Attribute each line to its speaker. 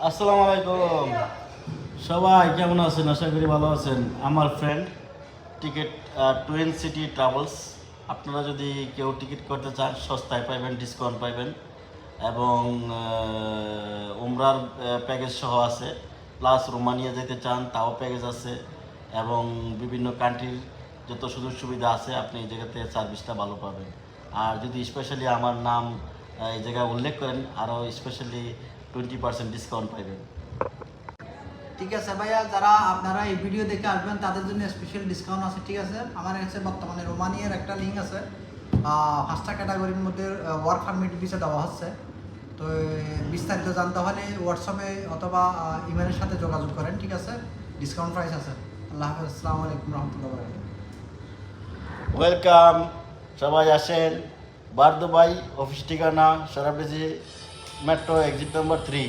Speaker 1: আসসালামু আলাইকুম সবাই, কেমন আছেন? আশা করি ভালো আছেন। আমার friend ticket twin city travels, আপনারা যদি কেউ টিকিট করতে চান সস্তায় পাইবেন, ডিসকাউন্ট পাইবেন এবং উমরার প্যাকেজ সহ আছে, প্লাস রোমানিয়া যেতে চান তাও প্যাকেজ আছে এবং বিভিন্ন কান্ট্রির যত সুযোগ সুবিধা আছে আপনি এই জায়গাতে সার্ভিসটা ভালো পাবেন। আর যদি স্পেশালি আমার নাম এই জায়গায় উল্লেখ করেন আরও স্পেশালি 20% ডিসকাউন্ট পাইবেন।
Speaker 2: ঠিক আছে ভাইয়া, যারা আপনারা এই ভিডিও দেখে আসবেন তাদের জন্য স্পেশাল ডিসকাউন্ট আছে। ঠিক আছে, আমার কাছে বর্তমানে রোমানিয়ার একটা লিঙ্ক আছে, 5টা ক্যাটাগরির মধ্যে ওয়ার্ক পারমিট ভিসা দেওয়া হচ্ছে। তো বিস্তারিত জানতে হলে হোয়াটসঅ্যাপে অথবা ইমেলের সাথে যোগাযোগ করেন। ঠিক আছে, ডিসকাউন্ট প্রাইস আছে। আল্লাহ হাফেজ, আসসালামু আলাইকুম রহমতুল্লাহ।
Speaker 1: ওয়েলকাম, সবাই আসেন। বারদুবাই অফিস ঠিকানা সারাবেজি মেট্রো এক্সিট নম্বর 3।